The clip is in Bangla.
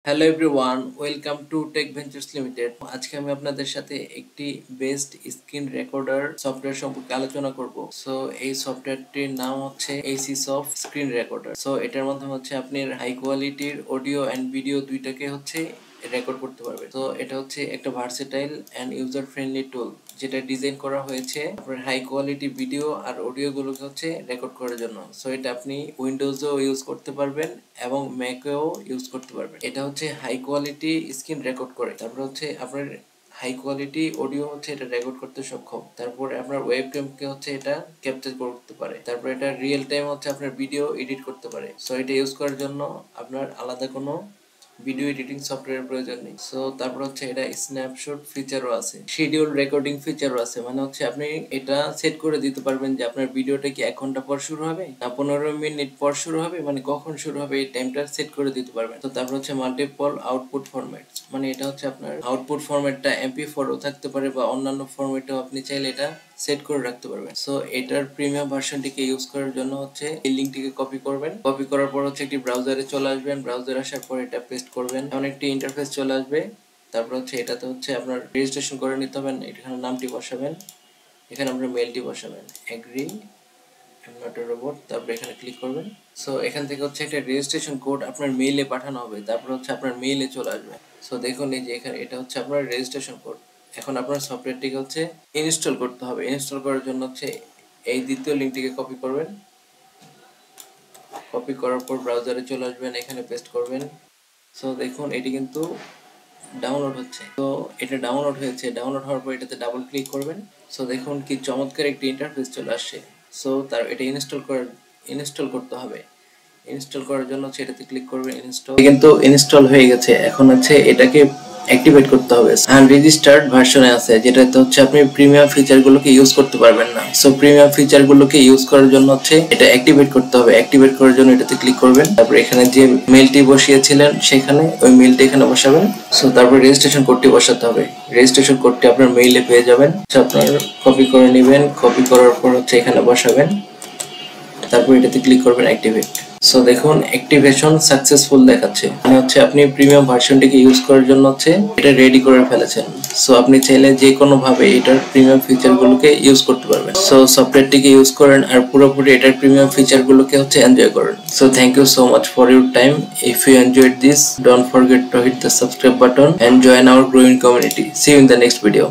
Hello everyone, welcome to Tech Ventures Limited. আজকে আমি আপনাদের সাথে একটি বেস্ট স্ক্রিন রেকর্ডার সফটওয়্যার সম্পর্কে আলোচনা করব। সো এই সফটওয়্যারটির নাম হচ্ছে ACSoft স্ক্রিন রেকর্ডার। সো এটার মাধ্যমে হচ্ছে আপনি হাই কোয়ালিটির অডিও অ্যান্ড ভিডিও দুইটাকে হচ্ছে রেকর্ড করতে পারবেন। তো এটা হচ্ছে একটা ভার্সেটাইল অ্যান্ড ইউজার ফ্রেন্ডলি টুল, যেটা ডিজাইন করা হয়েছে আপনার হাই কোয়ালিটি ভিডিও আর অডিও গুলোকে হচ্ছে রেকর্ড করার জন্য। সো এটা আপনি উইন্ডোজেও ইউজ করতে পারবেন এবং ম্যাকেও ইউজ করতে পারবেন। এটা হচ্ছে হাই কোয়ালিটি স্ক্রিন রেকর্ড করে, তারপর হচ্ছে আপনার হাই কোয়ালিটি অডিও হচ্ছে এটা রেকর্ড করতে সক্ষম, তারপর আপনার ওয়েবক্যামকে হচ্ছে এটা ক্যাপচার করতে পারে, তারপর এটা রিয়েল টাইম হচ্ছে আপনার ভিডিও এডিট করতে পারে। সো এটা ইউজ করার জন্য আপনার আলাদা কোনো ভিডিও এডিটিং সফটওয়্যারের প্রয়োজন নেই। সো তারপর হচ্ছে এটা স্ন্যাপশট ফিচারও আছে, শিডিউল রেকর্ডিং ফিচারও আছে। মানে হচ্ছে আপনি এটা সেট করে দিতে পারবেন যে আপনার ভিডিওটা কি 1 ঘন্টা পর শুরু হবে না 15 মিনিট পর শুরু হবে, মানে কখন শুরু হবে এই টাইমটা সেট করে দিতে পারবেন। তো তারপর হচ্ছে মাল্টিপল আউটপুট ফরম্যাট, মানে এটা হচ্ছে আপনার আউটপুট ফরম্যাটটা MP4 ও থাকতে পারে বা অন্যান্য ফরম্যাটেও আপনি চাইলে এটা সেট করে রাখতে পারবেন। সো এটার প্রিমিয়াম ভার্সনটিকে ইউজ করার জন্য হচ্ছে এই লিঙ্কটিকে কপি করবেন, কপি করার পর হচ্ছে একটি ব্রাউজারে চলে আসবেন, ব্রাউজারে আসার পর এটা পেস্ট করবেন, এমন একটি ইন্টারফেস চলে আসবে। তারপর হচ্ছে এটাতে হচ্ছে আপনার রেজিস্ট্রেশন করে নিতে হবে, এখানে নামটি বসাবেন, এখানে আপনার মেলটি বসাবেন, agree I am not a robot, তারপর এখানে ক্লিক করবেন। সো এখান থেকে হচ্ছে একটা রেজিস্ট্রেশন কোড আপনার মেইলে পাঠানো হবে, তারপর হচ্ছে আপনার মেইলে চলে আসবে। সো দেখুন এই যে এখানে এটা হচ্ছে আপনার রেজিস্ট্রেশন কোড। এখন আপনার সফটওয়্যারটিকে হচ্ছে ইনস্টল করতে হবে। ইনস্টল করার জন্য হচ্ছে এই দ্বিতীয় লিঙ্কটিকে কপি করবেন, কপি করার পর ব্রাউজারে চলে আসবেন, এখানে পেস্ট করবেন। সো দেখুন এটি কিন্তু ডাউনলোড হচ্ছে। তো এটা ডাউনলোড হয়েছে, ডাউনলোড হওয়ার পর এটাতে ডাবল ক্লিক করবেন। সো দেখুন কি চমৎকার একটি ইন্টারফেস চলে আসছে। সো তার এটা ইনস্টল করতে হবে। ইনস্টল করার জন্য হচ্ছে এটাতে ক্লিক করবেন, ইনস্টল কিন্তু ইনস্টল হয়ে গেছে। এখন হচ্ছে এটাকে অ্যাক্টিভেট করতে হবে। আনরেজিস্টার্ড ভার্সনে আছে, যেটাতে হচ্ছে আপনি প্রিমিয়াম ফিচারগুলোকে ইউজ করতে পারবেন না। সো প্রিমিয়াম ফিচারগুলোকে ইউজ করার জন্য হচ্ছে এটা অ্যাক্টিভেট করতে হবে। অ্যাক্টিভেট করার জন্য এটাতে ক্লিক করবেন, তারপর এখানে যে মেলটি বসিয়েছিলেন সেখানে ওই মেলটি এখানে বসাবেন। সো তারপর রেজিস্ট্রেশন কোডটি বসাতে হবে। রেজিস্ট্রেশন কোডটি আপনার মেইলে পেয়ে যাবেন। আপনার কপি করে নেবেন, কপি করার পর হচ্ছে এখানে বসাবেন, তারপর এটাতে ক্লিক করবেন অ্যাক্টিভেট। সো দেখুন অ্যাক্টিভেশন সাকসেসফুল দেখাচ্ছে, মানে হচ্ছে আপনি প্রিমিয়াম ভার্সনটিকে ইউজ করার জন্য হচ্ছে এটা রেডি করে ফেলেছেন। সো আপনি চাইলে যে কোনো ভাবে এটার প্রিমিয়াম ফিচারগুলোকে ইউজ করতে পারবেন। সো সফটওয়্যারটিকে ইউজ করেন আর পুরোপুরি এটার প্রিমিয়াম ফিচারগুলোকে হচ্ছে এনজয় করেন। So thank you so much for your time. If you enjoyed this, don't forget to hit the subscribe button and join our growing community. See you in the next video.